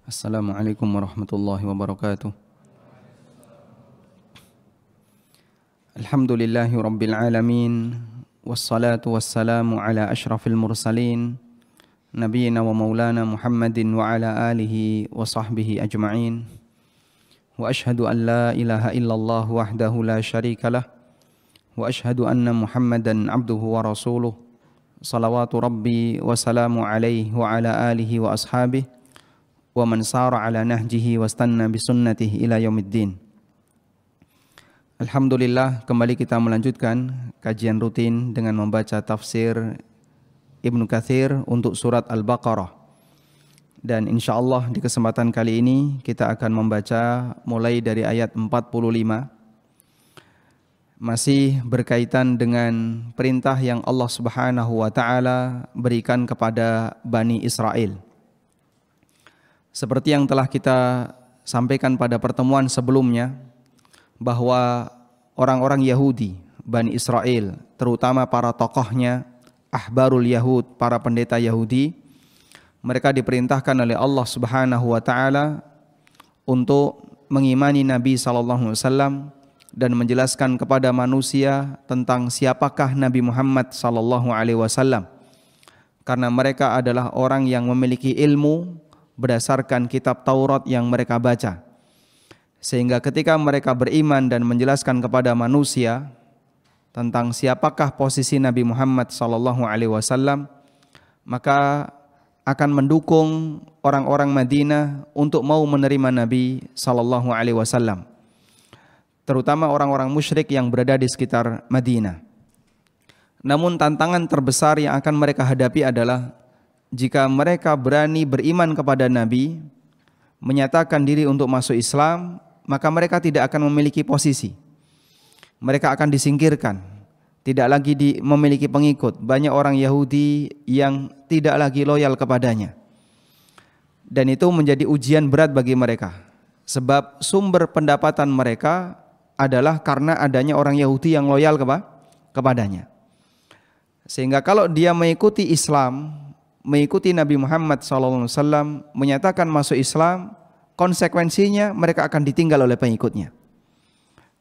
Assalamualaikum warahmatullahi wabarakatuh. Alhamdulillahi rabbil alamin. Wassalatu wassalamu ala ashrafil mursalin Nabiyyina wa maulana Muhammadin wa ala alihi wa sahbihi ajma'in. Wa ashhadu an la ilaha illallah wahdahu la syarika lah. Wa ashhadu anna Muhammadan abduhu wa rasuluh. Salawatu rabbi wa salamu alaihi wa ala alihi wa ashabihi wa man sara ala nahjihi wastanna bisunnatihi ila yaumiddin. Alhamdulillah, kembali kita melanjutkan kajian rutin dengan membaca tafsir Ibnu Katsir untuk surat Al-Baqarah. Dan insyaallah di kesempatan kali ini kita akan membaca mulai dari ayat 45. Masih berkaitan dengan perintah yang Allah Subhanahu wa taala berikan kepada Bani Israel. Seperti yang telah kita sampaikan pada pertemuan sebelumnya, bahwa orang-orang Yahudi, Bani Israel, terutama para tokohnya, Ahbarul Yahud, para pendeta Yahudi, mereka diperintahkan oleh Allah Subhanahu wa taala untuk mengimani Nabi sallallahu alaihi wasallam dan menjelaskan kepada manusia tentang siapakah Nabi Muhammad sallallahu alaihi wasallam. Karena mereka adalah orang yang memiliki ilmu berdasarkan kitab Taurat yang mereka baca. Sehingga ketika mereka beriman dan menjelaskan kepada manusia tentang siapakah posisi Nabi Muhammad SAW, maka akan mendukung orang-orang Madinah untuk mau menerima Nabi SAW, terutama orang-orang musyrik yang berada di sekitar Madinah. Namun tantangan terbesar yang akan mereka hadapi adalah jika mereka berani beriman kepada Nabi, menyatakan diri untuk masuk Islam, maka mereka tidak akan memiliki posisi. Mereka akan disingkirkan, tidak lagi memiliki pengikut. Banyak orang Yahudi yang tidak lagi loyal kepadanya. Dan itu menjadi ujian berat bagi mereka. Sebab sumber pendapatan mereka adalah karena adanya orang Yahudi yang loyal kepadanya. Sehingga kalau dia mengikuti Islam, mengikuti Nabi Muhammad SAW, menyatakan masuk Islam, konsekuensinya mereka akan ditinggal oleh pengikutnya.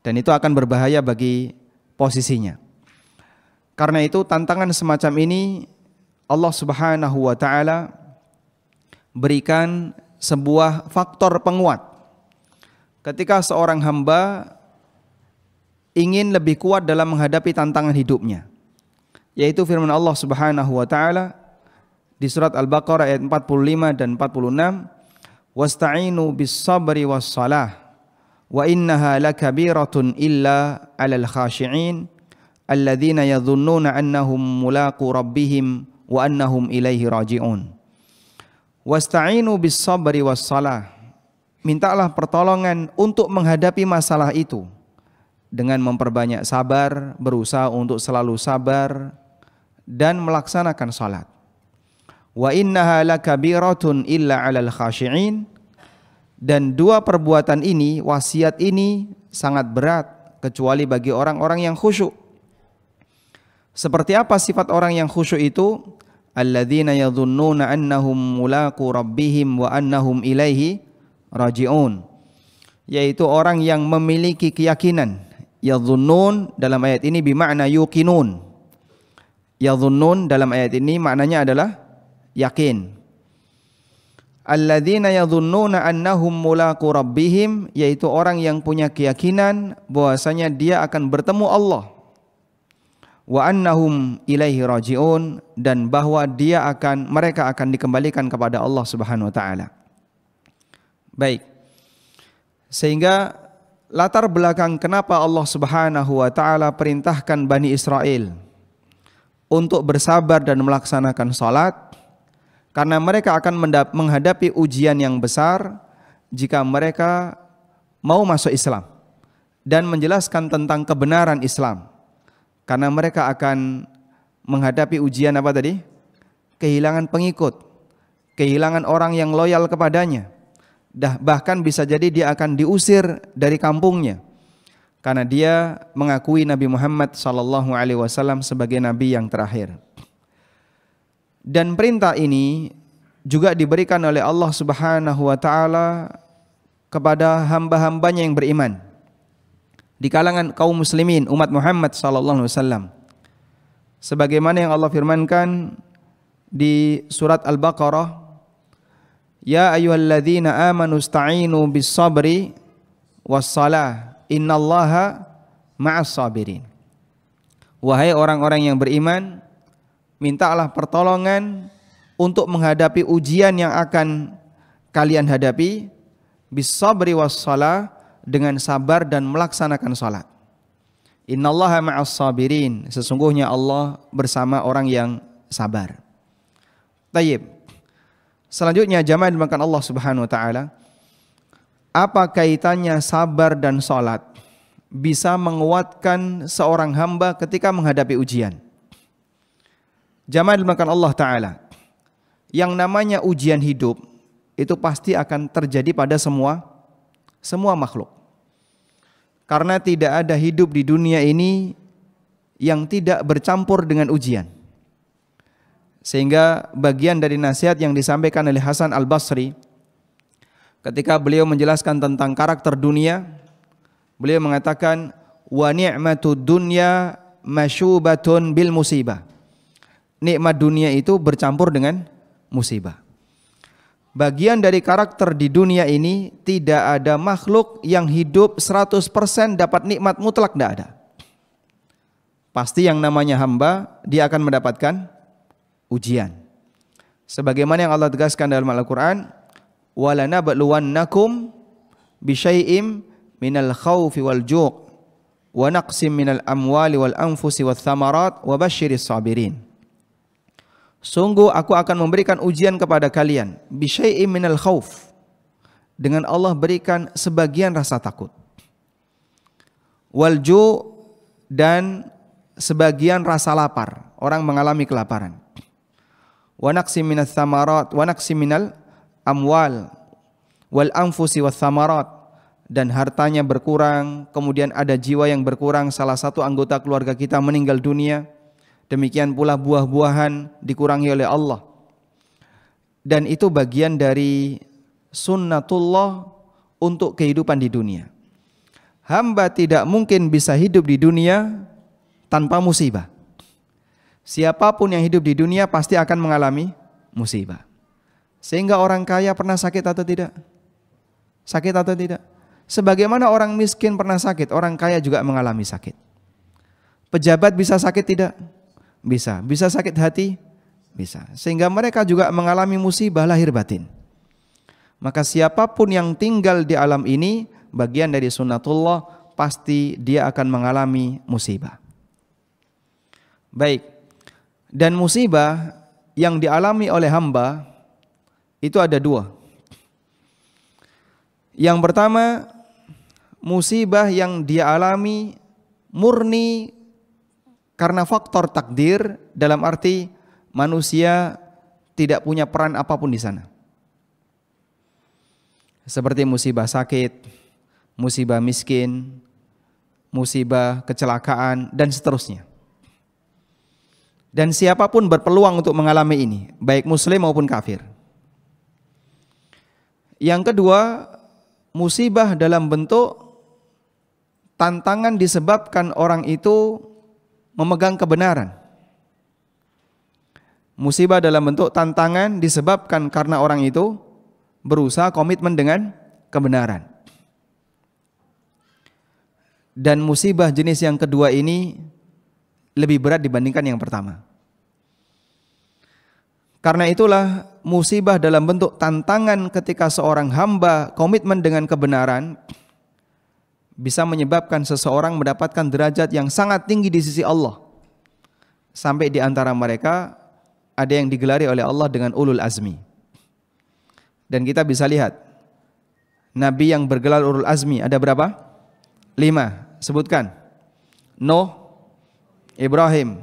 Dan itu akan berbahaya bagi posisinya. Karena itu tantangan semacam ini Allah Subhanahu wa taala berikan sebuah faktor penguat. Ketika seorang hamba ingin lebih kuat dalam menghadapi tantangan hidupnya, yaitu firman Allah Subhanahu wa taala di surat Al-Baqarah ayat 45 dan 46, wasta'inu bis-sabri was-salah wa innaha lakabiratun illa 'alal khashi'in alladzina yadhunnuna annahum mulaqu rabbihim wa annahum ilaihi raji'un. Wasta'inu bis-sabri was-salah, mintalah pertolongan untuk menghadapi masalah itu dengan memperbanyak sabar, berusaha untuk selalu sabar dan melaksanakan salat. Wa innaha lakabiratun illa 'alal khashi'in, dan dua perbuatan ini, wasiat ini sangat berat kecuali bagi orang-orang yang khusyuk. Seperti apa sifat orang yang khusyuk itu? Alladzina yadhunnuna annahum mulaqu rabbihim wa annahum ilaihi raji'un, yaitu orang yang memiliki keyakinan. Yadhunnun dalam ayat ini bermakna yuqinun. Yadhunnun dalam ayat ini maknanya adalah yakin. Alladzina yadhunnuna annahum mulaqu rabbihim, yaitu orang yang punya keyakinan bahwasanya dia akan bertemu Allah. Wa annahum ilaihi raji'un, dan bahwa mereka akan dikembalikan kepada Allah Subhanahu wa taala. Baik. Sehingga latar belakang kenapa Allah Subhanahu wa taala perintahkan Bani Israel untuk bersabar dan melaksanakan salat, karena mereka akan menghadapi ujian yang besar jika mereka mau masuk Islam dan menjelaskan tentang kebenaran Islam. Karena mereka akan menghadapi ujian apa tadi? Kehilangan pengikut, kehilangan orang yang loyal kepadanya. Bahkan bisa jadi dia akan diusir dari kampungnya karena dia mengakui Nabi Muhammad SAW sebagai nabi yang terakhir. Dan perintah ini juga diberikan oleh Allah Subhanahu wa taala kepada hamba-hambanya yang beriman di kalangan kaum muslimin umat Muhammad sallallahu alaihi wasallam. Sebagaimana yang Allah firmankan di surat Al-Baqarah, ya ayyuhalladzina amanu ista'inu bis-sabri was-salah innallaha ma'as sabirin. Wahai orang-orang yang beriman, mintalah pertolongan untuk menghadapi ujian yang akan kalian hadapi, bis-sabri was-salah, dengan sabar dan melaksanakan salat. Innallaha ma'as sabirin, sesungguhnya Allah bersama orang yang sabar. Tayyib. Selanjutnya jamaah dimakan Allah Subhanahu wa taala, apa kaitannya sabar dan salat bisa menguatkan seorang hamba ketika menghadapi ujian? Jamaah dimakan Allah taala, yang namanya ujian hidup itu pasti akan terjadi pada semua makhluk. Karena tidak ada hidup di dunia ini yang tidak bercampur dengan ujian. Sehingga bagian dari nasihat yang disampaikan oleh Hasan Al-Basri ketika beliau menjelaskan tentang karakter dunia, beliau mengatakan wa ni'matud dunya masyubatun bil musibah. Nikmat dunia itu bercampur dengan musibah. Bagian dari karakter di dunia ini tidak ada makhluk yang hidup 100% dapat nikmat mutlak, tidak ada. Pasti yang namanya hamba dia akan mendapatkan ujian. Sebagaimana yang Allah tegaskan dalam Al-Qur'an, walanabluwannakum bisyai'im minal khaufi wal ju' wa naqsim minal amwali wal anfusi wath thamarat wa basyiris sabirin. Sungguh aku akan memberikan ujian kepada kalian bisyai'im minal khauf, dengan Allah berikan sebagian rasa takut, wal ju' dan sebagian rasa lapar, orang mengalami kelaparan, wa naqsim minal thamarat wa naqsim minal amwal wal anfusi wath thamarat, dan hartanya berkurang, kemudian ada jiwa yang berkurang, salah satu anggota keluarga kita meninggal dunia. Demikian pula buah-buahan dikurangi oleh Allah. Dan itu bagian dari sunnatullah untuk kehidupan di dunia. Hamba tidak mungkin bisa hidup di dunia tanpa musibah. Siapapun yang hidup di dunia pasti akan mengalami musibah. Sehingga orang kaya pernah sakit atau tidak? Sakit atau tidak? Sebagaimana orang miskin pernah sakit, orang kaya juga mengalami sakit. Pejabat bisa sakit tidak? Bisa. Bisa sakit hati? Bisa. Sehingga mereka juga mengalami musibah lahir batin. Maka siapapun yang tinggal di alam ini, bagian dari sunnatullah, pasti dia akan mengalami musibah. Baik. Dan musibah yang dialami oleh hamba itu ada dua. Yang pertama, musibah yang dia alami murni karena faktor takdir, dalam arti manusia tidak punya peran apapun di sana. Seperti musibah sakit, musibah miskin, musibah kecelakaan, dan seterusnya. Dan siapapun berpeluang untuk mengalami ini, baik muslim maupun kafir. Yang kedua, musibah dalam bentuk tantangan disebabkan orang itu memegang kebenaran. Musibah dalam bentuk tantangan disebabkan karena orang itu berusaha komitmen dengan kebenaran. Dan musibah jenis yang kedua ini lebih berat dibandingkan yang pertama. Karena itulah musibah dalam bentuk tantangan ketika seorang hamba komitmen dengan kebenaran bisa menyebabkan seseorang mendapatkan derajat yang sangat tinggi di sisi Allah. Sampai di antara mereka ada yang digelari oleh Allah dengan ulul azmi. Dan kita bisa lihat Nabi yang bergelar ulul azmi ada berapa? 5. Sebutkan. Nuh, Ibrahim,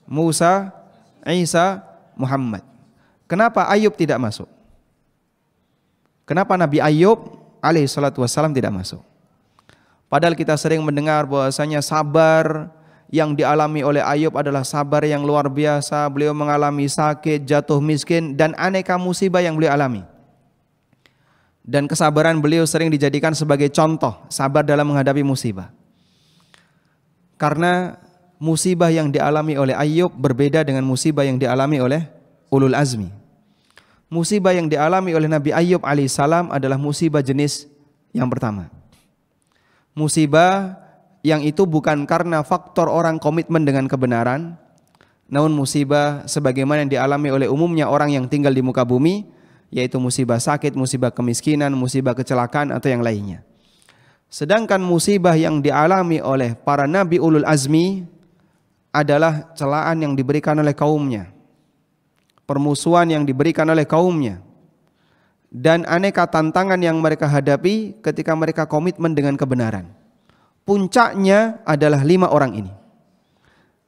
Musa, Isa, Muhammad. Kenapa Ayub tidak masuk? Kenapa Nabi Ayub alaihissalatu wassalam tidak masuk? Padahal kita sering mendengar bahwasanya sabar yang dialami oleh Ayub adalah sabar yang luar biasa. Beliau mengalami sakit, jatuh miskin, dan aneka musibah yang beliau alami. Dan kesabaran beliau sering dijadikan sebagai contoh sabar dalam menghadapi musibah. Karena musibah yang dialami oleh Ayub berbeda dengan musibah yang dialami oleh ulul azmi. Musibah yang dialami oleh Nabi Ayub alaihissalam adalah musibah jenis yang pertama. Musibah yang itu bukan karena faktor orang komitmen dengan kebenaran, namun musibah sebagaimana yang dialami oleh umumnya orang yang tinggal di muka bumi, yaitu musibah sakit, musibah kemiskinan, musibah kecelakaan atau yang lainnya. Sedangkan musibah yang dialami oleh para nabi ulul azmi adalah celaan yang diberikan oleh kaumnya, permusuhan yang diberikan oleh kaumnya, dan aneka tantangan yang mereka hadapi ketika mereka komitmen dengan kebenaran. Puncaknya adalah 5 orang ini.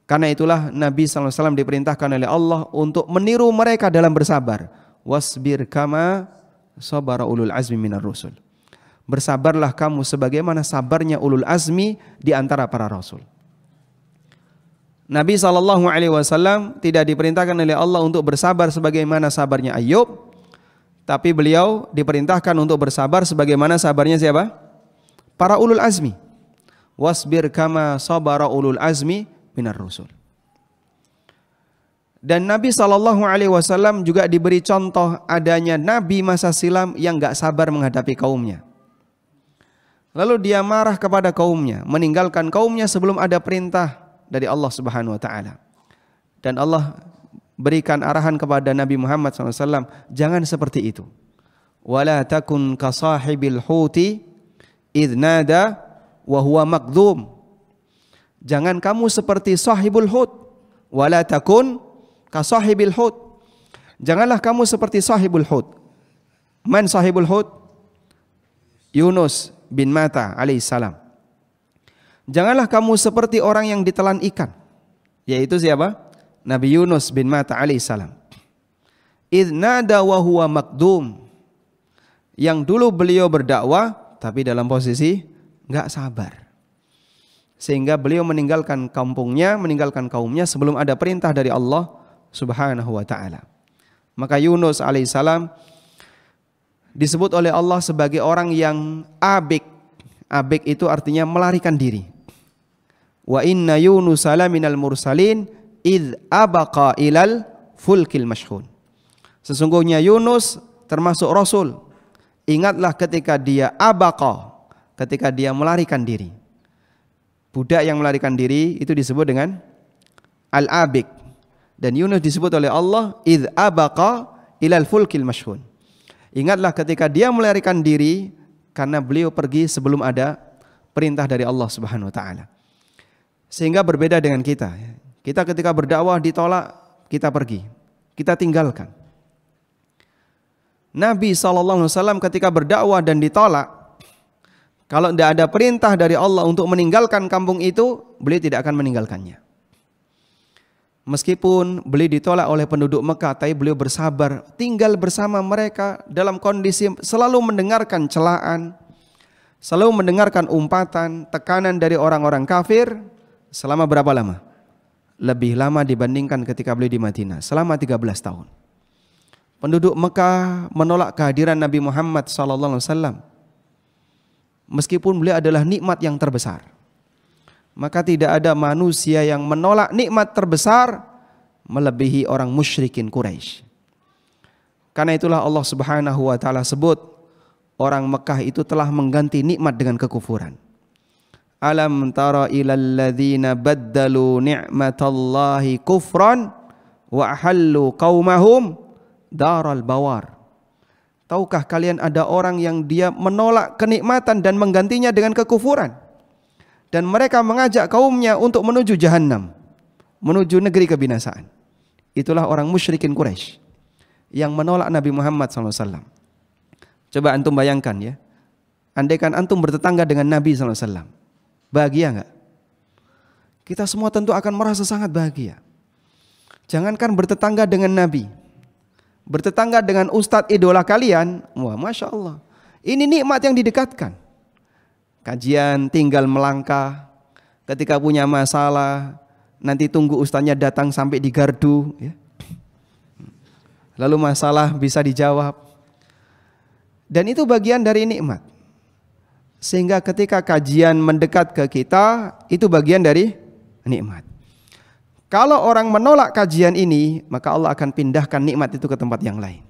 Karena itulah Nabi SAW diperintahkan oleh Allah untuk meniru mereka dalam bersabar. Wasbir kama sabara ulul azmi minar rusul. Bersabarlah kamu sebagaimana sabarnya ulul azmi di antara para rasul. Nabi SAW tidak diperintahkan oleh Allah untuk bersabar sebagaimana sabarnya Ayub, tapi beliau diperintahkan untuk bersabar sebagaimana sabarnya siapa? Para ulul azmi. Wasbir kama sabara ulul azmi minar rusul. Dan Nabi SAW juga diberi contoh adanya Nabi masa silam yang gak sabar menghadapi kaumnya. Lalu dia marah kepada kaumnya, meninggalkan kaumnya sebelum ada perintah dari Allah Subhanahu Wa Taala. Dan Allah berikan arahan kepada Nabi Muhammad SAW, jangan seperti itu. Wala takun kasahibil huti idh nada wa huwa makdzum. Jangan kamu seperti sahibul hut. Wala takun kasahibil hut. Janganlah kamu seperti sahibul hut. Man sahibul hut? Yunus bin Matta alaihissalam. Janganlah kamu seperti orang yang ditelan ikan. Yaitu siapa? Nabi Yunus bin Matta alaihissalam. Idh nada wa huwa makdzum. Yang dulu beliau berdakwah tapi dalam posisi enggak sabar. Sehingga beliau meninggalkan kampungnya, meninggalkan kaumnya sebelum ada perintah dari Allah Subhanahu wa taala. Maka Yunus alaihissalam disebut oleh Allah sebagai orang yang abik. Abik itu artinya melarikan diri. Wa inna Yunus minal mursalin id abaqa ilal fulkil mashhun. Sesungguhnya Yunus termasuk rasul. Ingatlah ketika dia abaqa, ketika dia melarikan diri. Budak yang melarikan diri itu disebut dengan al-abik. Dan Yunus disebut oleh Allah id abaqa ilal fulkil mashhun. Ingatlah ketika dia melarikan diri karena beliau pergi sebelum ada perintah dari Allah Subhanahu wa taala. Sehingga berbeda dengan kita. Kita ketika berdakwah ditolak, kita pergi, kita tinggalkan. Nabi SAW ketika berdakwah dan ditolak, kalau tidak ada perintah dari Allah untuk meninggalkan kampung itu, beliau tidak akan meninggalkannya. Meskipun beliau ditolak oleh penduduk Mekah, tapi beliau bersabar, tinggal bersama mereka dalam kondisi selalu mendengarkan celaan, selalu mendengarkan umpatan, tekanan dari orang-orang kafir. Selama berapa lama? Lebih lama dibandingkan ketika beliau di Madinah, selama 13 tahun. Penduduk Mekah menolak kehadiran Nabi Muhammad SAW. Meskipun beliau adalah nikmat yang terbesar. Maka tidak ada manusia yang menolak nikmat terbesar melebihi orang musyrikin Quraisy. Karena itulah Allah Subhanahu wa taala sebut orang Mekah itu telah mengganti nikmat dengan kekufuran. Alam tara ilal ladzina baddalu ni'matallahi kufran wa ahallu qaumahum daral bawar. Tahukah kalian ada orang yang dia menolak kenikmatan dan menggantinya dengan kekufuran? Dan mereka mengajak kaumnya untuk menuju jahannam, menuju negeri kebinasaan. Itulah orang musyrikin Quraisy yang menolak Nabi Muhammad SAW. Coba antum bayangkan ya, andaikan antum bertetangga dengan Nabi SAW, bahagia enggak? Kita semua tentu akan merasa sangat bahagia. Jangankan bertetangga dengan Nabi, bertetangga dengan ustadz idola kalian, wah Masya Allah, ini nikmat yang didekatkan. Kajian tinggal melangkah, ketika punya masalah nanti tunggu ustaznya datang sampai di gardu, ya. Lalu masalah bisa dijawab. Dan itu bagian dari nikmat. Sehingga ketika kajian mendekat ke kita, itu bagian dari nikmat. Kalau orang menolak kajian ini, maka Allah akan pindahkan nikmat itu ke tempat yang lain.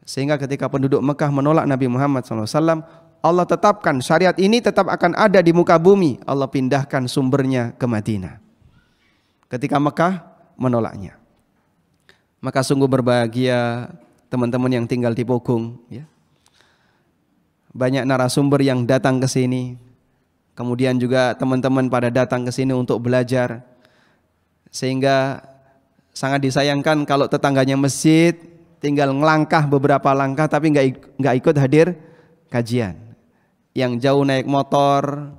Sehingga ketika penduduk Mekah menolak Nabi Muhammad SAW, Allah tetapkan syariat ini tetap akan ada di muka bumi. Allah pindahkan sumbernya ke Madinah. Ketika Mekah menolaknya. Maka sungguh berbahagia teman-teman yang tinggal di Pogung, ya. Banyak narasumber yang datang ke sini. Kemudian juga teman-teman pada datang ke sini untuk belajar. Sehingga sangat disayangkan kalau tetangganya masjid tinggal ngelangkah beberapa langkah tapi nggak ikut hadir kajian. Yang jauh naik motor,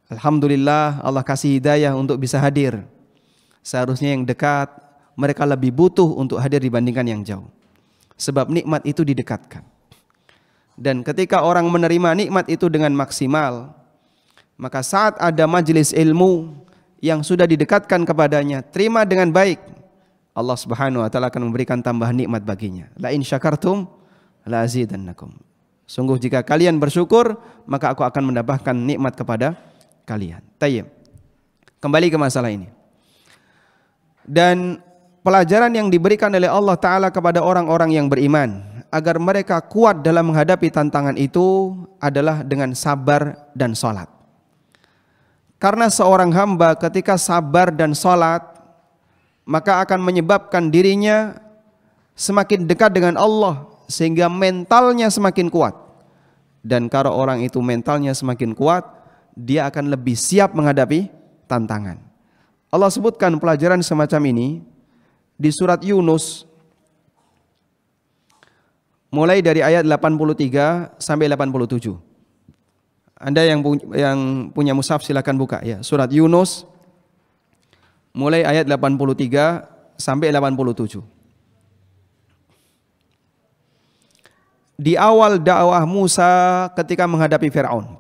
alhamdulillah Allah kasih hidayah untuk bisa hadir. Seharusnya yang dekat mereka lebih butuh untuk hadir dibandingkan yang jauh. Sebab nikmat itu didekatkan. Dan ketika orang menerima nikmat itu dengan maksimal, maka saat ada majelis ilmu yang sudah didekatkan kepadanya, terima dengan baik, Allah Subhanahu wa taala akan memberikan tambahan nikmat baginya. La in syakartum la azidannakum. Sungguh jika kalian bersyukur, maka aku akan mendapatkan nikmat kepada kalian. Tayyib. Kembali ke masalah ini. Dan pelajaran yang diberikan oleh Allah taala kepada orang-orang yang beriman agar mereka kuat dalam menghadapi tantangan itu adalah dengan sabar dan salat. Karena seorang hamba ketika sabar dan salat, maka akan menyebabkan dirinya semakin dekat dengan Allah sehingga mentalnya semakin kuat. Dan kalau orang itu mentalnya semakin kuat, dia akan lebih siap menghadapi tantangan. Allah sebutkan pelajaran semacam ini di surat Yunus mulai dari ayat 83 sampai 87. Anda yang punya mushaf silakan buka ya. Surat Yunus mulai ayat 83 sampai 87. Di awal dakwah Musa ketika menghadapi Firaun.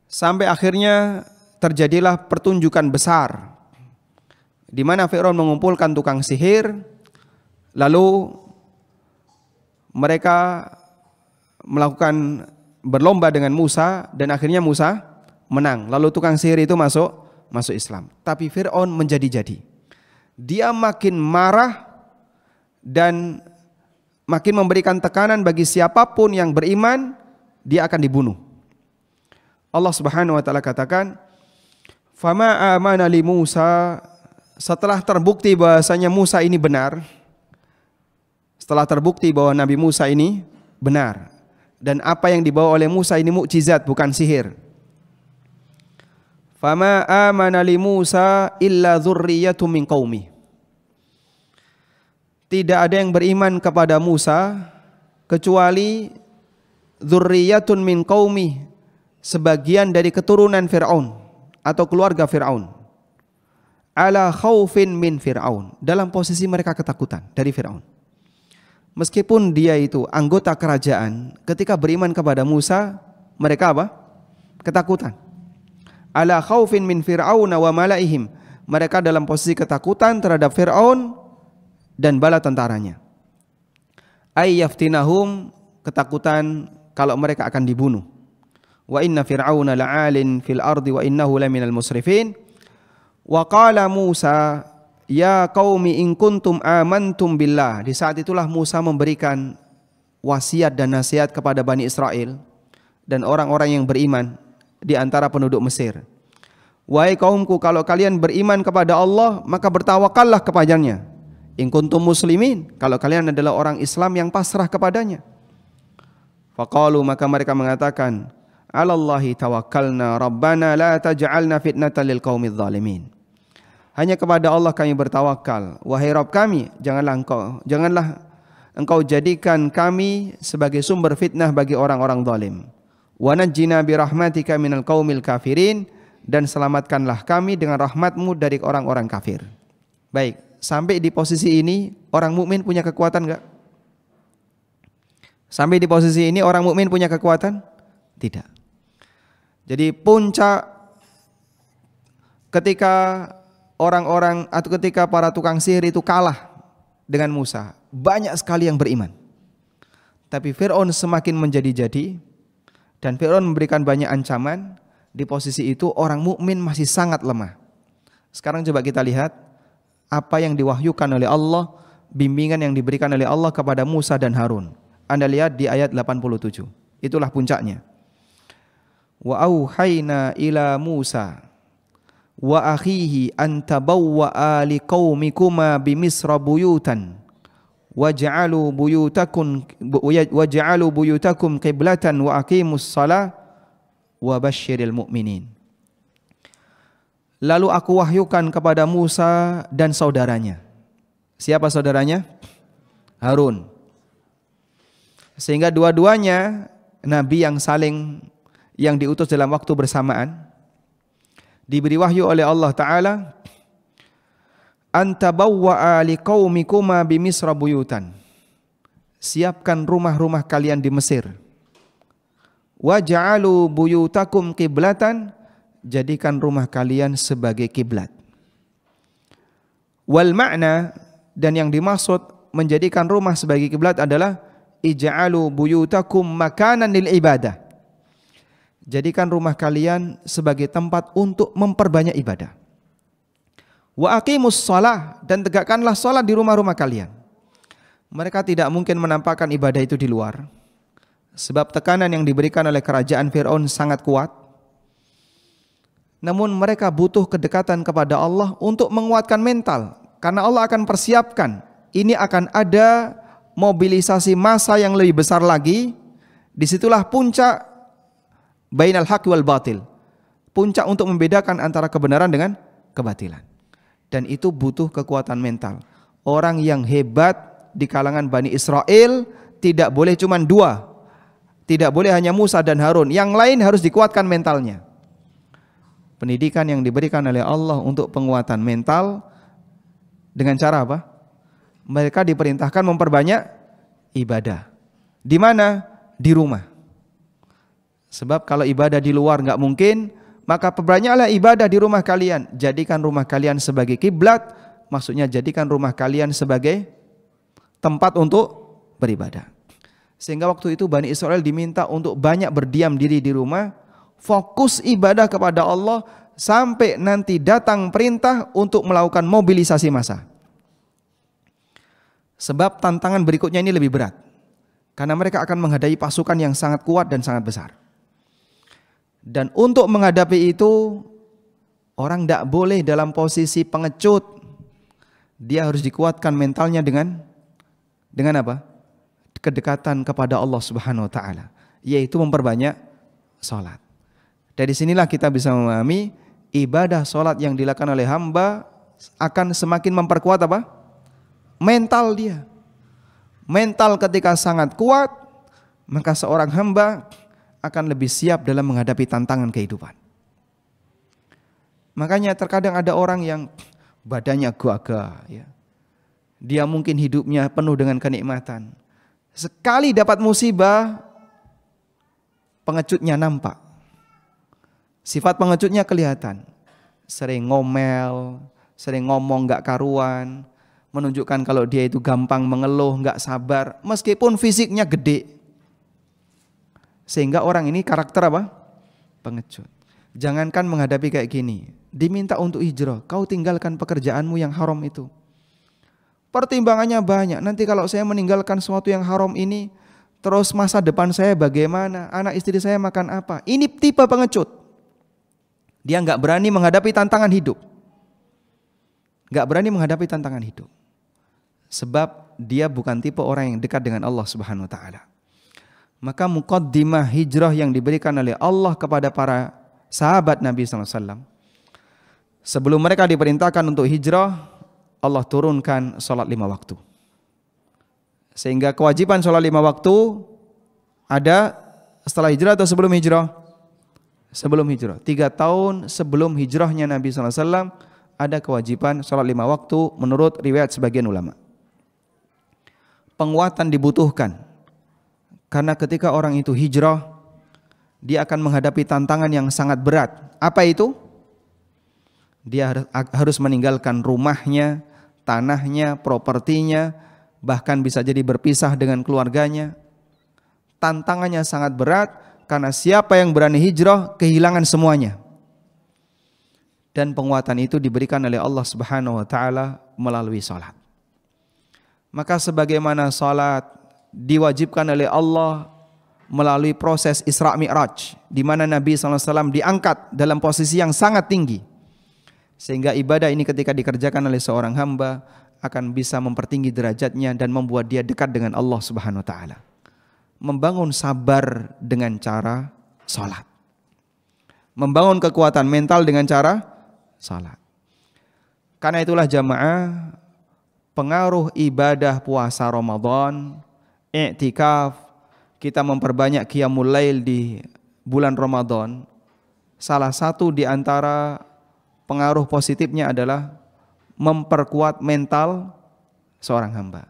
Sampai akhirnya terjadilah pertunjukan besar di mana Firaun mengumpulkan tukang sihir, lalu mereka melakukan berlomba dengan Musa dan akhirnya Musa menang. Lalu tukang sihir itu masuk Islam. Tapi Fir'aun menjadi-jadi. Dia makin marah dan makin memberikan tekanan bagi siapapun yang beriman, dia akan dibunuh. Allah Subhanahu wa taala katakan, "Fama amana li Musa", setelah terbukti bahwasanya Musa ini benar, setelah terbukti bahwa Nabi Musa ini benar, dan apa yang dibawa oleh Musa ini mukjizat bukan sihir. Fama amana li Musa illa dzurriyyatun min qaumi. Tidak ada yang beriman kepada Musa kecuali dzurriyyatun min qaumi, sebagian dari keturunan Firaun atau keluarga Firaun. Ala khaufin min Firaun, dalam posisi mereka ketakutan dari Firaun. Meskipun dia itu anggota kerajaan, ketika beriman kepada Musa, mereka apa? Ketakutan. Ala khaufin min Fir'aun wa malaihim. Mereka dalam posisi ketakutan terhadap Fir'aun dan bala tentaranya. Ay yaftinahum, ketakutan kalau mereka akan dibunuh. Wa inna Fir'auna la'alin fil ardi wa innahu laminal musrifin. Wa qala Musa, ya qaumi in kuntum amantum billah. Di saat itulah Musa memberikan wasiat dan nasihat kepada Bani Israel dan orang-orang yang beriman di antara penduduk Mesir. Wahai kaumku, kalau kalian beriman kepada Allah, maka bertawakallah kepadanya. In kuntum muslimin, kalau kalian adalah orang Islam yang pasrah kepadanya. Faqalu, maka mereka mengatakan, alallahi tawakkalna rabbana la taj'alna fitnatan lil qaumidz zalimin. Hanya kepada Allah kami bertawakal. Wahai Rabb kami, janganlah engkau jadikan kami sebagai sumber fitnah bagi orang-orang zalim. Wa najjina bi rahmatika minal qaumil kafirin, dan selamatkanlah kami dengan rahmatmu dari orang-orang kafir. Baik, sampai di posisi ini orang mukmin punya kekuatan enggak? Sampai di posisi ini orang mukmin punya kekuatan? Tidak. Jadi puncak ketika orang-orang atau ketika para tukang sihir itu kalah dengan Musa, banyak sekali yang beriman. Tapi Fir'aun semakin menjadi-jadi dan Fir'aun memberikan banyak ancaman. Di posisi itu orang mukmin masih sangat lemah. Sekarang coba kita lihat apa yang diwahyukan oleh Allah, bimbingan yang diberikan oleh Allah kepada Musa dan Harun. Anda lihat di ayat 87. Itulah puncaknya. Wa auhayna ila Musa wa akhihi an tabawwa'a liqaumikuma bimisra buyutan waj'alu buyutakum qiblatan wa aqimus shalah wa basyiril mu'minin. Lalu aku wahyukan kepada Musa dan saudaranya. Siapa saudaranya? Harun. Sehingga dua-duanya nabi yang diutus dalam waktu bersamaan, diberi wahyu oleh Allah Ta'ala, antabawwa'a liqaumikuma bimisra buyutan. Siapkan rumah-rumah kalian di Mesir. Waj'alu buyutakum qiblatan, jadikan rumah kalian sebagai kiblat. Wal makna, dan yang dimaksud menjadikan rumah sebagai kiblat adalah ij'alu buyutakum makanan lil ibadah. Jadikan rumah kalian sebagai tempat untuk memperbanyak ibadah. Wa aqimus shalah, dan tegakkanlah salat di rumah-rumah kalian. Mereka tidak mungkin menampakkan ibadah itu di luar, sebab tekanan yang diberikan oleh kerajaan Fir'aun sangat kuat. Namun mereka butuh kedekatan kepada Allah untuk menguatkan mental, karena Allah akan persiapkan, ini akan ada mobilisasi massa yang lebih besar lagi. Disitulah puncak bainal haqq wal batil, puncak untuk membedakan antara kebenaran dengan kebatilan. Dan itu butuh kekuatan mental. Orang yang hebat di kalangan Bani Israel tidak boleh cuma dua, tidak boleh hanya Musa dan Harun, yang lain harus dikuatkan mentalnya. Pendidikan yang diberikan oleh Allah untuk penguatan mental dengan cara apa? Mereka diperintahkan memperbanyak ibadah. Di mana? Di rumah. Sebab kalau ibadah di luar nggak mungkin, maka perbanyaklah ibadah di rumah kalian. Jadikan rumah kalian sebagai kiblat, maksudnya jadikan rumah kalian sebagai tempat untuk beribadah. Sehingga waktu itu Bani Israel diminta untuk banyak berdiam diri di rumah, fokus ibadah kepada Allah sampai nanti datang perintah untuk melakukan mobilisasi massa. Sebab tantangan berikutnya ini lebih berat, karena mereka akan menghadapi pasukan yang sangat kuat dan sangat besar. Dan untuk menghadapi itu, orang tidak boleh dalam posisi pengecut. Dia harus dikuatkan mentalnya dengan apa? Kedekatan kepada Allah Subhanahu wa taala, yaitu memperbanyak salat. Dari sinilah kita bisa memahami ibadah salat yang dilakukan oleh hamba akan semakin memperkuat apa? Mental dia. Mental ketika sangat kuat, maka seorang hamba akan lebih siap dalam menghadapi tantangan kehidupan. Makanya terkadang ada orang yang badannya gagah, ya. Dia mungkin hidupnya penuh dengan kenikmatan. Sekali dapat musibah, pengecutnya nampak. Sifat pengecutnya kelihatan. Sering ngomel, sering ngomong gak karuan, menunjukkan kalau dia itu gampang mengeluh, gak sabar, meskipun fisiknya gede. Sehingga orang ini karakter apa? Pengecut. Jangankan menghadapi kayak gini, diminta untuk hijrah, kau tinggalkan pekerjaanmu yang haram itu. Pertimbangannya banyak. Nanti kalau saya meninggalkan sesuatu yang haram ini, terus masa depan saya bagaimana? Anak istri saya makan apa? Ini tipe pengecut. Dia nggak berani menghadapi tantangan hidup. Nggak berani menghadapi tantangan hidup. Sebab dia bukan tipe orang yang dekat dengan Allah Subhanahu wa taala. Maka muqaddimah hijrah yang diberikan oleh Allah kepada para sahabat Nabi SAW, sebelum mereka diperintahkan untuk hijrah, Allah turunkan sholat 5 waktu. Sehingga kewajiban sholat 5 waktu ada setelah hijrah atau sebelum hijrah? Sebelum hijrah. 3 tahun sebelum hijrahnya Nabi SAW ada kewajiban sholat 5 waktu menurut riwayat sebagian ulama. Penguatan dibutuhkan. Karena ketika orang itu hijrah, dia akan menghadapi tantangan yang sangat berat. Apa itu? Dia harus meninggalkan rumahnya, tanahnya, propertinya, bahkan bisa jadi berpisah dengan keluarganya. Tantangannya sangat berat karena siapa yang berani hijrah kehilangan semuanya. Dan penguatan itu diberikan oleh Allah Subhanahu wa taala melalui salat. Maka sebagaimana salat diwajibkan oleh Allah melalui proses Isra Mi'raj, di mana Nabi SAW diangkat dalam posisi yang sangat tinggi, sehingga ibadah ini ketika dikerjakan oleh seorang hamba akan bisa mempertinggi derajatnya dan membuat dia dekat dengan Allah Subhanahu wa taala. Membangun sabar dengan cara salat. Membangun kekuatan mental dengan cara salat. Karena itulah jamaah, pengaruh ibadah puasa Ramadan, i'tikaf, kita memperbanyak qiyamul lail di bulan Ramadan, salah satu di antara pengaruh positifnya adalah memperkuat mental seorang hamba.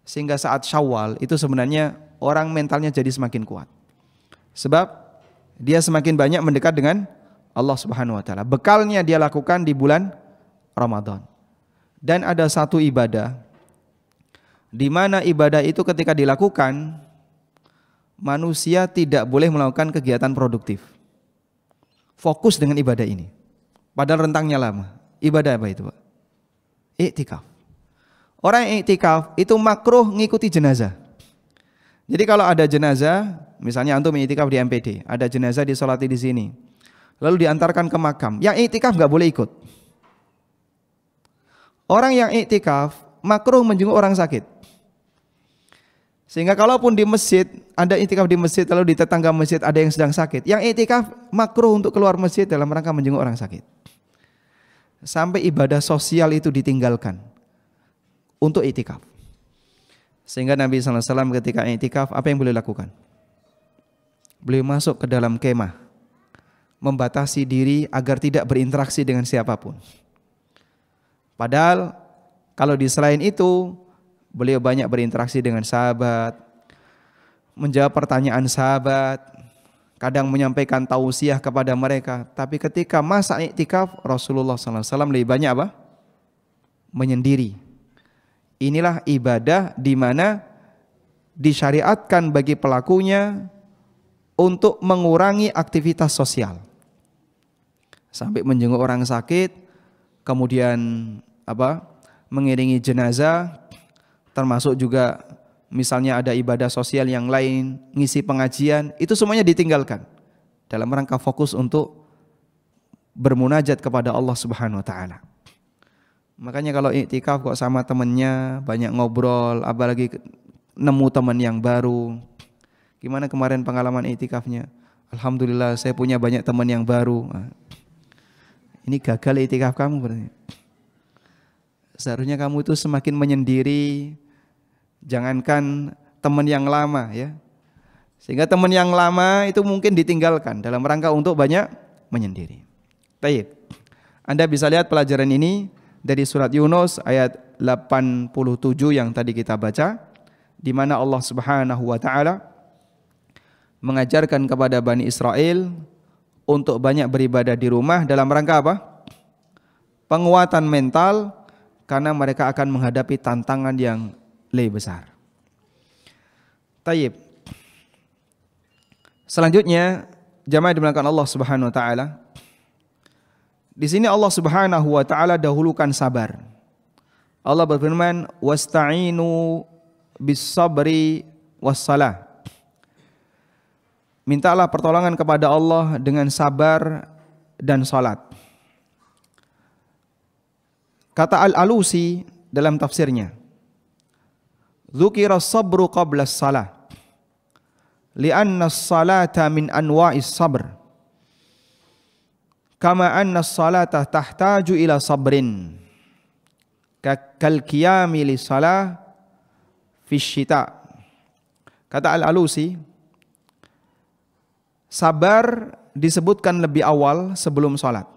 Sehingga saat Syawal itu sebenarnya orang mentalnya jadi semakin kuat. Sebab dia semakin banyak mendekat dengan Allah Subhanahu wa taala. Bekalnya dia lakukan di bulan Ramadan. Dan ada satu ibadah di mana ibadah itu ketika dilakukan manusia tidak boleh melakukan kegiatan produktif. Fokus dengan ibadah ini. Padahal rentangnya lama. Ibadah apa itu, Pak? Iktikaf. Orang yang iktikaf itu makruh ngikuti jenazah. Jadi kalau ada jenazah, misalnya antum iktikaf di MPD, ada jenazah disolati di sini, lalu diantarkan ke makam, yang iktikaf nggak boleh ikut. Orang yang iktikaf makruh menjenguk orang sakit. Sehingga kalaupun di masjid, ada iktikaf di masjid, lalu di tetangga masjid ada yang sedang sakit, yang iktikaf makruh untuk keluar masjid dalam rangka menjenguk orang sakit. Sampai ibadah sosial itu ditinggalkan untuk iktikaf. Sehingga Nabi SAW ketika iktikaf, apa yang beliau lakukan? Beliau masuk ke dalam kemah, membatasi diri agar tidak berinteraksi dengan siapapun. Padahal kalau di selain itu, beliau banyak berinteraksi dengan sahabat, menjawab pertanyaan sahabat, kadang menyampaikan tausiah kepada mereka. Tapi ketika masa iktikaf, Rasulullah SAW lebih banyak apa? Menyendiri. Inilah ibadah di mana disyariatkan bagi pelakunya untuk mengurangi aktivitas sosial. Sampai menjenguk orang sakit, kemudian mengiringi jenazah, termasuk juga misalnya ada ibadah sosial yang lain, ngisi pengajian, itu semuanya ditinggalkan dalam rangka fokus untuk bermunajat kepada Allah Subhanahu wa taala. Makanya kalau iktikaf kok sama temennya banyak ngobrol, apalagi nemu teman yang baru. Gimana kemarin pengalaman iktikafnya? Alhamdulillah saya punya banyak teman yang baru. Ini gagal iktikaf kamu berarti. Seharusnya kamu itu semakin menyendiri. Jangankan teman yang lama ya. Sehingga teman yang lama itu mungkin ditinggalkan dalam rangka untuk banyak menyendiri. Baik. Anda bisa lihat pelajaran ini dari surat Yunus ayat 87 yang tadi kita baca, di mana Allah Subhanahu wa taala mengajarkan kepada Bani Israel untuk banyak beribadah di rumah dalam rangka apa? Penguatan mental, karena mereka akan menghadapi tantangan yang lebih besar. Tayyib. Selanjutnya, jamaah dimulakan Allah Subhanahu wa taala. Di sini Allah Subhanahu wa taala dahulukan sabar. Allah berfirman, "Wasta'inu bis-sabri was-salah." Mintalah pertolongan kepada Allah dengan sabar dan salat. Kata Al-Alusi dalam tafsirnya, "Dzukira as-sabru qabla as-salah, li'anna as-salata min anwa'is sabr. Kama anna as-salata tahtaju ila sabrin kal qiyami li salah fi syita." Kata Al-Alusi, sabar disebutkan lebih awal sebelum salat.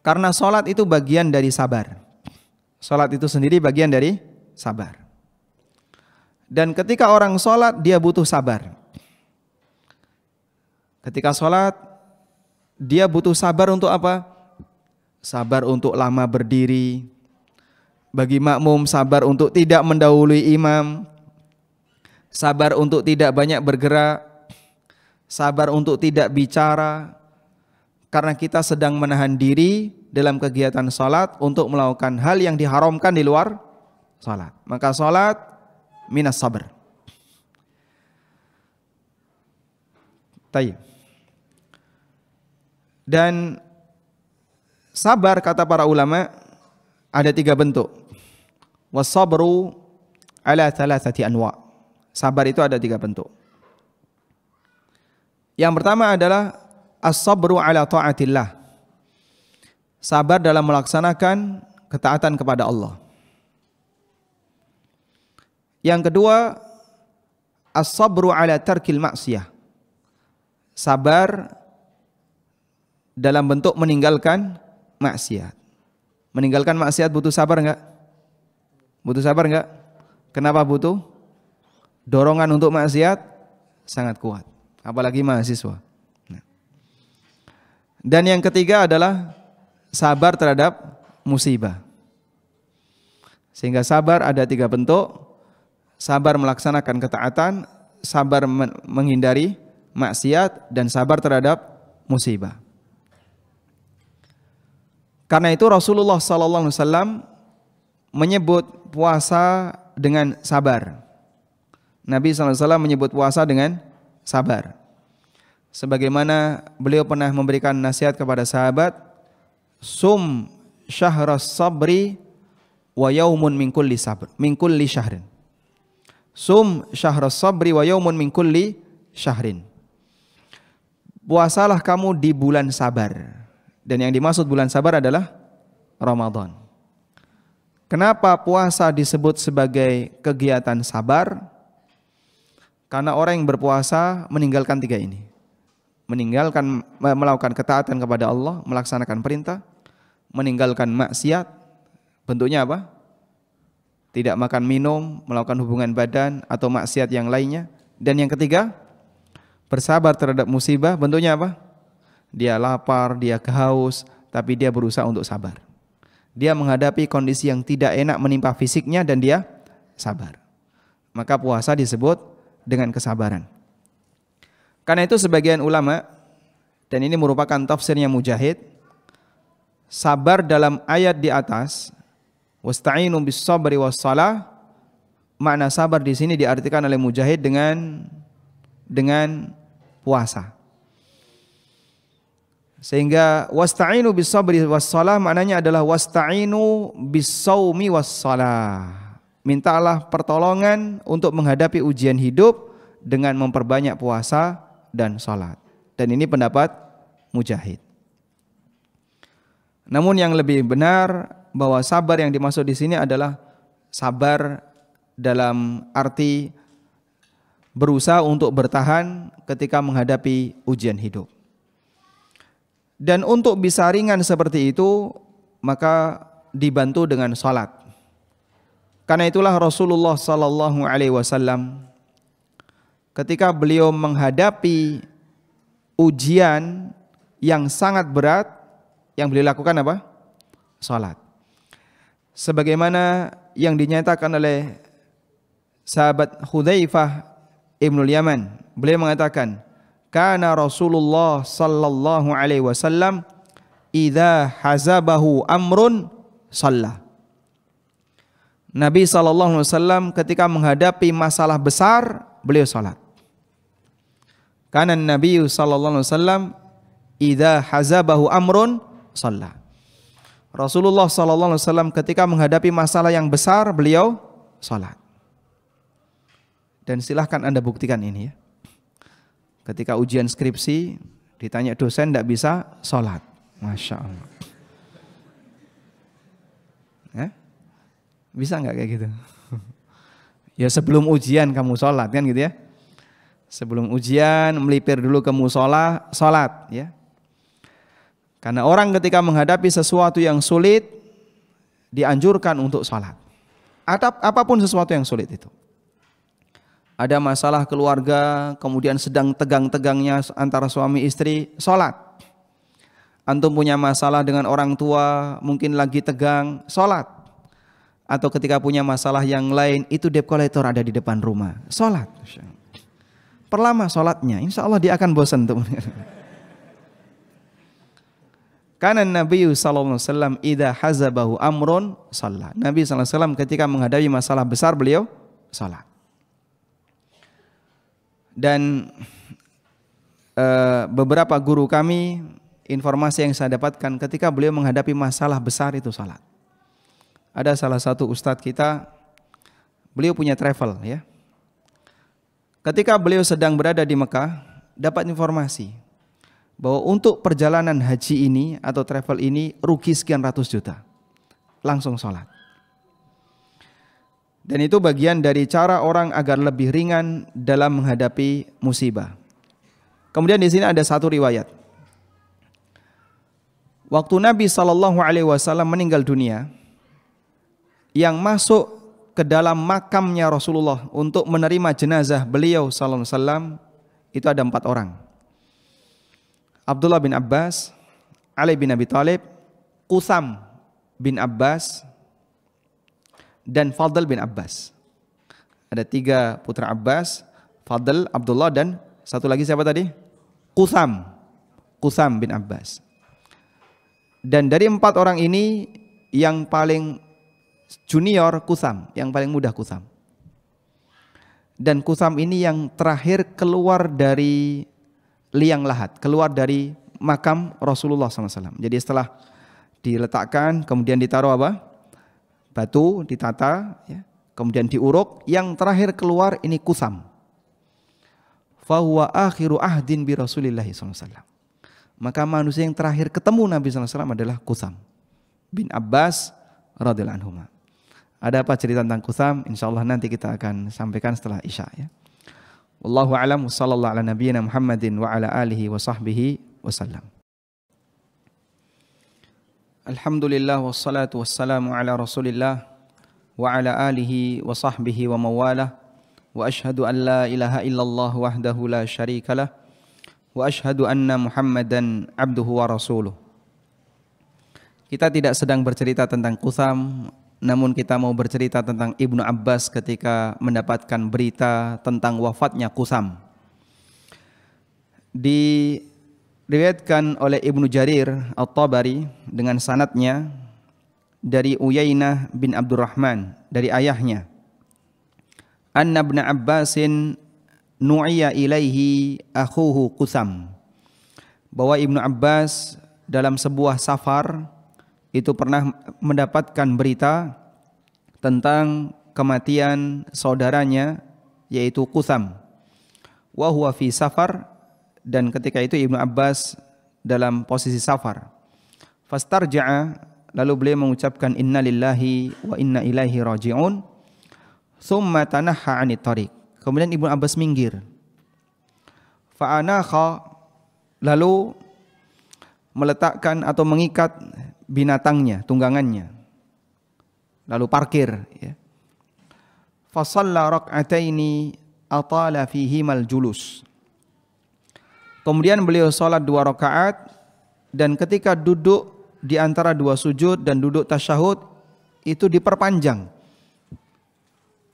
Karena salat itu bagian dari sabar. Salat itu sendiri bagian dari sabar. Dan ketika orang salat dia butuh sabar. Ketika salat dia butuh sabar untuk apa? sabar untuk lama berdiri. Bagi makmum, sabar untuk tidak mendahului imam, sabar untuk tidak banyak bergerak, sabar untuk tidak bicara, karena kita sedang menahan diri dalam kegiatan salat untuk melakukan hal yang diharamkan di luar salat. Maka salat minas sabar. Tayyib. Dan sabar kata para ulama ada 3 bentuk. Wasabru ala thalathati anwa. Sabar itu ada 3 bentuk. Yang pertama adalah as-sabru ala ta'atillah. Sabar dalam melaksanakan ketaatan kepada Allah. Yang kedua, as-sabru ala tarkil maksiyah. Sabar dalam bentuk meninggalkan maksiat. Meninggalkan maksiat butuh sabar enggak? Butuh sabar enggak? Kenapa butuh? Dorongan untuk maksiat sangat kuat, apalagi mahasiswa. Dan yang ketiga adalah sabar terhadap musibah. Sehingga sabar ada 3 bentuk. Sabar melaksanakan ketaatan, sabar menghindari maksiat, dan sabar terhadap musibah. Karena itu Rasulullah SAW menyebut puasa dengan sabar. Nabi SAW menyebut puasa dengan sabar. Sebagaimana beliau pernah memberikan nasihat kepada sahabat, sum syahras sabri wa yaumun min kulli sabr, min kulli syahrin. Sum syahras sabri wa yaumun min kulli syahrin. Puasalah kamu di bulan sabar. Dan yang dimaksud bulan sabar adalah Ramadan. Kenapa puasa disebut sebagai kegiatan sabar? Karena orang yang berpuasa meninggalkan 3 ini. Melakukan ketaatan kepada Allah, melaksanakan perintah, meninggalkan maksiat. Bentuknya apa? Tidak makan minum, melakukan hubungan badan atau maksiat yang lainnya. Dan yang ketiga, bersabar terhadap musibah. Bentuknya apa? Dia lapar, dia haus, tapi dia berusaha untuk sabar. Dia menghadapi kondisi yang tidak enak menimpa fisiknya dan dia sabar. Maka puasa disebut dengan kesabaran. Karena itu sebagian ulama, dan ini merupakan tafsirnya Mujahid, sabar dalam ayat di atas, wasta'inu bis sabri was shalah, makna sabar di sini diartikan oleh Mujahid dengan puasa. Sehingga wasta'inu bis sabri was shalah maknanya adalah wasta'inu bis shaumi was shalah. Mintalah pertolongan untuk menghadapi ujian hidup dengan memperbanyak puasa dan salat. Dan ini pendapat Mujahid. Namun yang lebih benar bahwa sabar yang dimaksud di sini adalah sabar dalam arti berusaha untuk bertahan ketika menghadapi ujian hidup. Dan untuk bisa ringan seperti itu, maka dibantu dengan salat. Karena itulah Rasulullah sallallahu alaihi wasallam ketika beliau menghadapi ujian yang sangat berat, yang beliau lakukan apa? Salat. Sebagaimana yang dinyatakan oleh sahabat Hudzaifah Ibnul Yaman, beliau mengatakan, kana Rasulullah sallallahu alaihi wasallam idza hazabahu amrun shalla. Nabi sallallahu alaihi wasallam ketika menghadapi masalah besar, beliau salat. Kana Nabi sallallahu alaihi wasallam idza hazabahu amrun shalla. Rasulullah sallallahu alaihi wasallam ketika menghadapi masalah yang besar, beliau salat. Dan silahkan Anda buktikan ini ya. Ketika ujian skripsi, ditanya dosen tidak bisa sholat. Masya Allah. Ya? Bisa nggak kayak gitu? Ya sebelum ujian kamu sholat kan gitu ya. Sebelum ujian melipir dulu ke musola, sholat ya. Karena orang ketika menghadapi sesuatu yang sulit, dianjurkan untuk sholat. Apapun sesuatu yang sulit itu. Ada masalah keluarga, kemudian sedang tegang-tegangnya antara suami istri, sholat. Antum punya masalah dengan orang tua, mungkin lagi tegang, sholat. Atau ketika punya masalah yang lain, itu debt collector ada di depan rumah, sholat. Perlama sholatnya, insya Allah dia akan bosan. Karena Nabi sallallahu alaihi wasallam idza hazabahu amrun shalla. Nabi sallallahu alaihi wasallam ketika menghadapi masalah besar beliau salat. Dan beberapa guru kami, informasi yang saya dapatkan ketika beliau menghadapi masalah besar itu salat. Ada salah satu ustadz kita, beliau punya travel ya. Ketika beliau sedang berada di Mekah, dapat informasi bahwa untuk perjalanan haji ini atau travel ini rugi sekian ratus juta. Langsung sholat. Dan itu bagian dari cara orang agar lebih ringan dalam menghadapi musibah. Kemudian di sini ada satu riwayat. Waktu Nabi SAW meninggal dunia, yang masuk ke dalam makamnya Rasulullah untuk menerima jenazah beliau SAW itu ada 4 orang. Abdullah bin Abbas, Ali bin Abi Thalib, Qutham bin Abbas, dan Fadl bin Abbas. Ada 3 putra Abbas, Fadl, Abdullah, dan satu lagi siapa tadi? Qutham bin Abbas. Dan dari 4 orang ini yang paling junior Qutham, yang paling muda Qutham. Dan Qutham ini yang terakhir keluar dari liang lahat, keluar dari makam Rasulullah SAW. Jadi setelah diletakkan, kemudian ditaruh apa? Batu, ditata, ya. Kemudian diuruk. Yang terakhir keluar ini Qutham. Fahuwa akhiru ahdin bi Rasulillah SAW. Maka manusia yang terakhir ketemu Nabi SAW adalah Qutham bin Abbas radhiyallahu anhu. Ada apa cerita tentang Qutham? Insyaallah nanti kita akan sampaikan setelah Isya ya. Wallahu a'lam, sallallahu ala nabiyyina Muhammadin wa ala alihi wa sahbihi wasallam. Alhamdulillah wassalatu wassalamu ala Rasulillah wa ala alihi wa sahbihi wa mawalah. Wa ashhadu an la ilaha illallah wahdahu la syarikalah wa ashhadu anna Muhammadan abduhu wa rasuluh. Kita tidak sedang bercerita tentang Qutham, namun kita mau bercerita tentang Ibnu Abbas ketika mendapatkan berita tentang wafatnya Qutham. Diriwayatkan oleh Ibnu Jarir At-Tabari dengan sanadnya dari Uyainah bin Abdurrahman dari ayahnya. Anna Ibnu Abbasin nu'iya ilaihi akhuhu Qutham. Bahwa Ibnu Abbas dalam sebuah safar itu pernah mendapatkan berita tentang kematian saudaranya yaitu Qutham. Wa huwa fi safar, dan ketika itu Ibnu Abbas dalam posisi safar. Fastarja'a, lalu beliau mengucapkan inna lillahi wa inna ilaihi raji'un. Thumma tanahha 'anit tariq. Kemudian Ibnu Abbas minggir. Fa'anakha, lalu meletakkan atau mengikat binatangnya, tunggangannya, lalu parkir ya. Fasalla rak'ataini atala fihimal julus. Kemudian beliau salat 2 rakaat, dan ketika duduk di antara 2 sujud dan duduk tasyahud itu diperpanjang.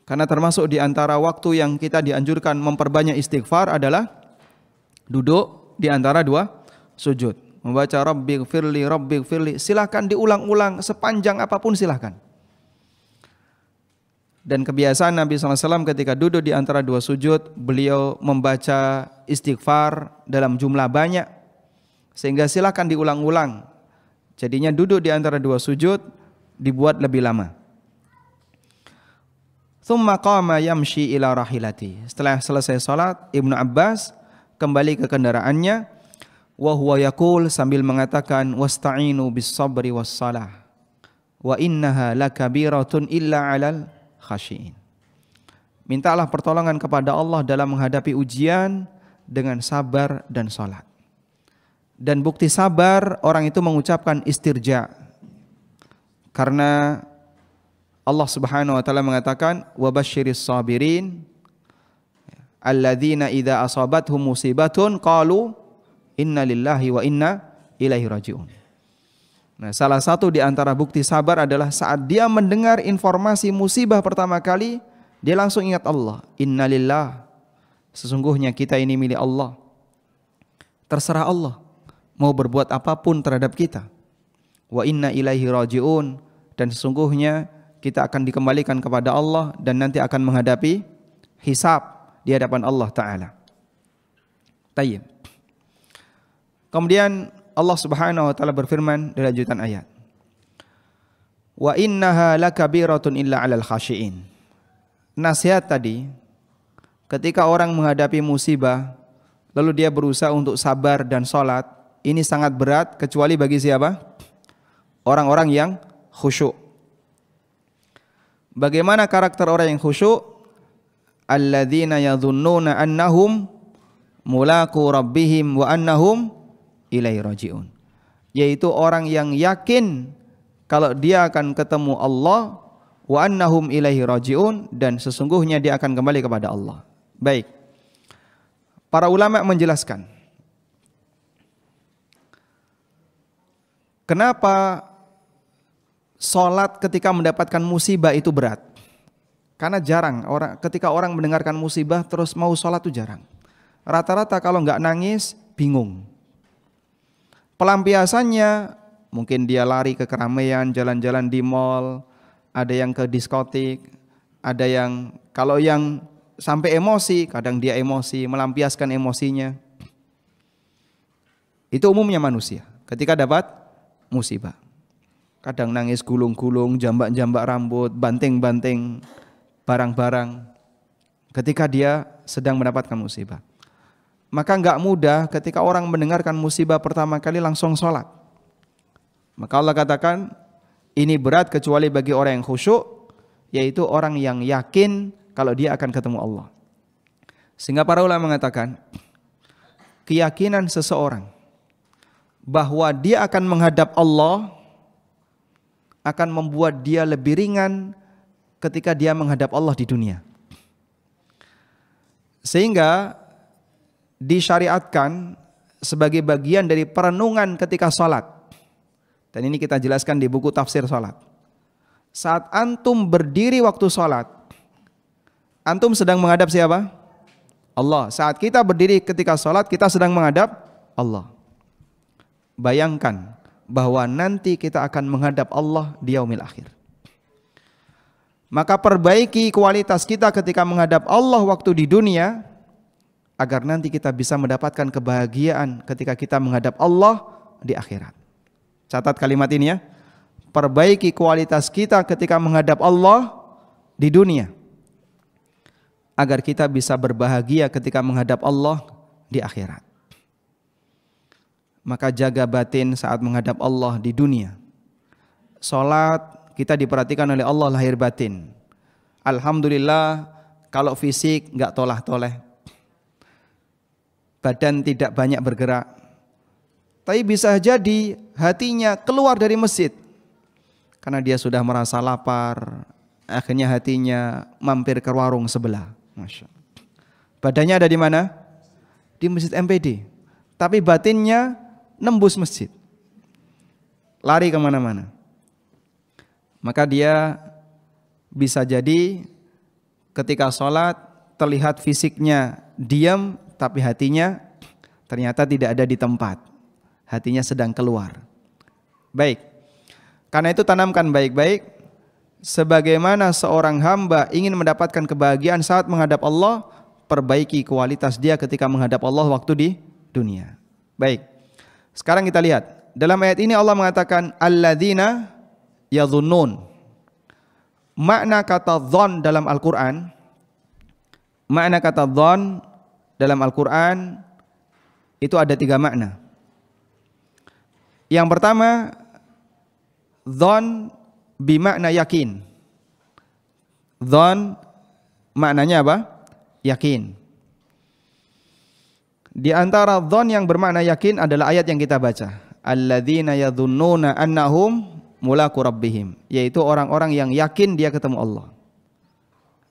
Karena termasuk di antara waktu yang kita dianjurkan memperbanyak istighfar adalah duduk di antara 2 sujud. Membaca Rabbighfirli, silakan diulang-ulang sepanjang apapun silakan. Dan kebiasaan Nabi SAW ketika duduk di antara 2 sujud, beliau membaca istighfar dalam jumlah banyak, sehingga silakan diulang-ulang. Jadinya duduk di antara 2 sujud dibuat lebih lama. Tsumma qama yamshi ila rahilati. Setelah selesai salat, Ibnu Abbas kembali ke kendaraannya. Wa huwa yaqul, sambil mengatakan wasta'inu bis sabri was salah wa innaha lakabiratun illa 'alal khashiin. Mintalah pertolongan kepada Allah dalam menghadapi ujian dengan sabar dan salat. Dan bukti sabar orang itu mengucapkan istirja. Karena Allah Subhanahu wa taala mengatakan wa basyiris sabirin alladzina idza asabathum musibatun qalu inna lillahi wa inna ilaihi raji'un. Nah, salah satu di antara bukti sabar adalah saat dia mendengar informasi musibah pertama kali, dia langsung ingat Allah. Innalillah, sesungguhnya kita ini milik Allah. Terserah Allah mau berbuat apapun terhadap kita. Wa inna ilaihi raji'un, dan sesungguhnya kita akan dikembalikan kepada Allah dan nanti akan menghadapi hisab di hadapan Allah Ta'ala. Tayyib. Kemudian Allah Subhanahu wa Ta'ala berfirman di lanjutan ayat, wa innaha lakabiratun illa 'alal khashiin. Nasihat tadi, ketika orang menghadapi musibah lalu dia berusaha untuk sabar dan sholat, ini sangat berat kecuali bagi siapa? Orang-orang yang khusyuk. Bagaimana karakter orang yang khusyuk? Alladzina yadhunnuna annahum mulaqu rabbihim wa annahum ilaihi raji'un. Yaitu orang yang yakin kalau dia akan ketemu Allah, wa annahum ilaihi raji'un, dan sesungguhnya dia akan kembali kepada Allah. Baik. Para ulama menjelaskan kenapa sholat ketika mendapatkan musibah itu berat. Karena jarang ketika orang mendengarkan musibah terus mau sholat itu jarang. Rata-rata kalau nggak nangis bingung. Pelampiasannya mungkin dia lari ke keramaian, jalan-jalan di mall, ada yang ke diskotik, ada yang kalau yang sampai emosi, kadang dia emosi, melampiaskan emosinya. Itu umumnya manusia ketika dapat musibah. Kadang nangis gulung-gulung, jambak-jambak rambut, banting-banting barang-barang ketika dia sedang mendapatkan musibah. Maka enggak mudah ketika orang mendengarkan musibah pertama kali langsung sholat. Maka Allah katakan ini berat kecuali bagi orang yang khusyuk, yaitu orang yang yakin kalau dia akan ketemu Allah. Sehingga para ulama mengatakan keyakinan seseorang bahwa dia akan menghadap Allah akan membuat dia lebih ringan ketika dia menghadap Allah di dunia. Sehingga disyariatkan sebagai bagian dari perenungan ketika sholat. Dan ini kita jelaskan di buku tafsir sholat. Saat antum berdiri waktu sholat, antum sedang menghadap siapa? Allah. Saat kita berdiri ketika sholat, kita sedang menghadap Allah. Bayangkan bahwa nanti kita akan menghadap Allah di yaumil akhir. Maka perbaiki kualitas kita ketika menghadap Allah waktu di dunia, agar nanti kita bisa mendapatkan kebahagiaan ketika kita menghadap Allah di akhirat. Catat kalimat ini ya. Perbaiki kualitas kita ketika menghadap Allah di dunia, agar kita bisa berbahagia ketika menghadap Allah di akhirat. Maka jaga batin saat menghadap Allah di dunia. Salat kita diperhatikan oleh Allah lahir batin. Alhamdulillah kalau fisik enggak tolah-toleh, badan tidak banyak bergerak, tapi bisa jadi hatinya keluar dari masjid karena dia sudah merasa lapar, akhirnya hatinya mampir ke warung sebelah. Masya Allah. Badannya ada di mana? Di masjid MPD, tapi batinnya nembus masjid, lari kemana-mana. Maka dia bisa jadi ketika sholat terlihat fisiknya diam, tapi hatinya ternyata tidak ada di tempat. Hatinya sedang keluar. Baik. Karena itu tanamkan baik-baik. Sebagaimana seorang hamba ingin mendapatkan kebahagiaan saat menghadap Allah, perbaiki kualitas dia ketika menghadap Allah waktu di dunia. Baik. Sekarang kita lihat. Dalam ayat ini Allah mengatakan alladzina yadhunnun. Makna kata dhon dalam Al-Quran, itu ada 3 makna. Yang pertama, dhon bimakna yakin. Dhon maknanya apa? Yakin. Di antara dhon yang bermakna yakin adalah ayat yang kita baca. Alladzina yadhunnuna annahum mulaqu rabbihim, yaitu orang-orang yang yakin dia ketemu Allah.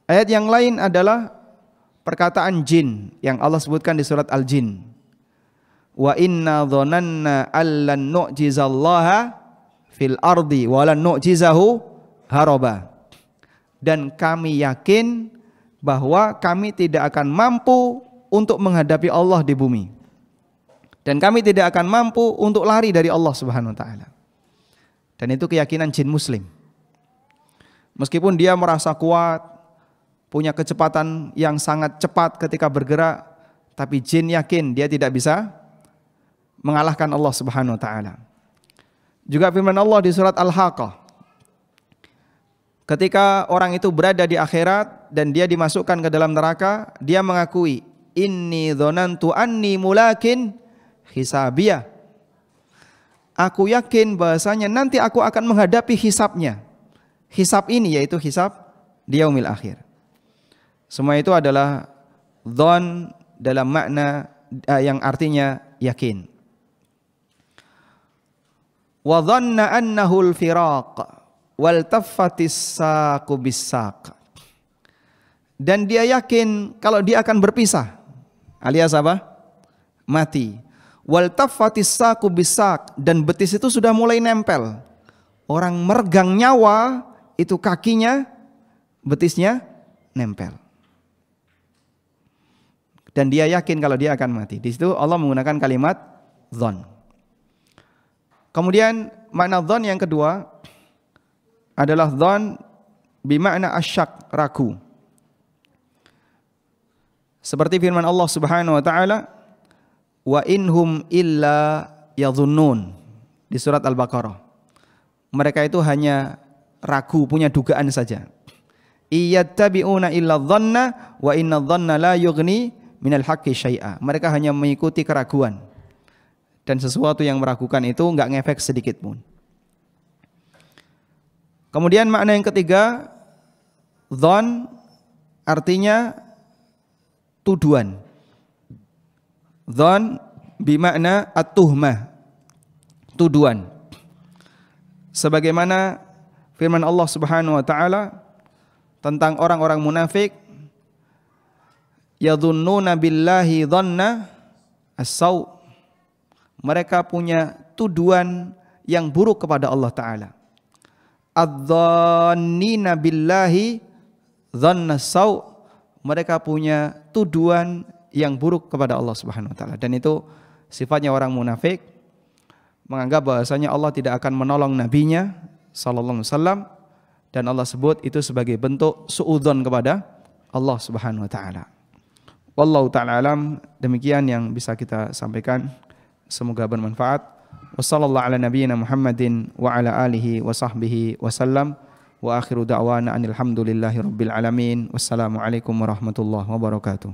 Ayat yang lain adalah perkataan jin yang Allah sebutkan di surat Al-Jin. wa inna dhananna allan nu'jizallaha fil ardi wa lan nu'jizahu haraba. Dan kami yakin bahwa kami tidak akan mampu untuk menghadapi Allah di bumi. Dan kami tidak akan mampu untuk lari dari Allah Subhanahu wa taala. Dan itu keyakinan jin muslim. Meskipun dia merasa kuat, punya kecepatan yang sangat cepat ketika bergerak, tapi jin yakin dia tidak bisa mengalahkan Allah Subhanahu wa taala. Juga firman Allah di surat Al-Haqqah, ketika orang itu berada di akhirat dan dia dimasukkan ke dalam neraka, dia mengakui, inni dzanantu anni mulakin hisabiyah. Aku yakin bahasanya nanti aku akan menghadapi hisabnya. Hisab ini yaitu hisab di yaumil akhir. Semua itu adalah dzan dalam makna yang artinya yakin. Wa dhanna annahu al-firaq wal taffatis saqu bis-saq. Dan dia yakin kalau dia akan berpisah, alias apa? Mati. Wal taffatis saqu bis-saq, dan betis itu sudah mulai nempel. Orang meregang nyawa itu kakinya, betisnya nempel. Dan dia yakin kalau dia akan mati. Di situ Allah menggunakan kalimat dzan. Kemudian makna dzan yang kedua adalah dzan bimakna asyak, ragu. Seperti firman Allah Subhanahu wa taala, wa inhum illa yadhunnun di surat Al-Baqarah. Mereka itu hanya ragu, punya dugaan saja. Iyattabi'una illa dhanna wa inna dhanna la yughni minal haqqi syai'a. Mereka hanya mengikuti keraguan. Dan sesuatu yang meragukan itu enggak ngefek sedikit pun. Kemudian makna yang ketiga, dzan artinya tuduhan. Dzan bimakna at-tuhmah, tuduhan. Sebagaimana firman Allah Subhanahu wa taala tentang orang-orang munafik, yadhunnuna billahi dhanna as-saw. Mereka punya tuduhan yang buruk kepada Allah Ta'ala. Adh-dhannina billahi dhanna as-saw. Mereka punya tuduhan yang buruk kepada Allah Subhanahu wa taala. Dan itu sifatnya orang munafik, menganggap bahwasanya Allah tidak akan menolong nabinya sallallahu alaihi wasallam, dan Allah sebut itu sebagai bentuk suudzon kepada Allah Subhanahu wa taala. Wallahu taala alam, demikian yang bisa kita sampaikan. Semoga bermanfaat. Wassallallahu ala nabiyyina Muhammadin wa ala alihi wa sahbihi wasallam. Wa akhiru da'wana anil hamdulillahi rabbil alamin. Wassalamualaikum warahmatullahi wabarakatuh.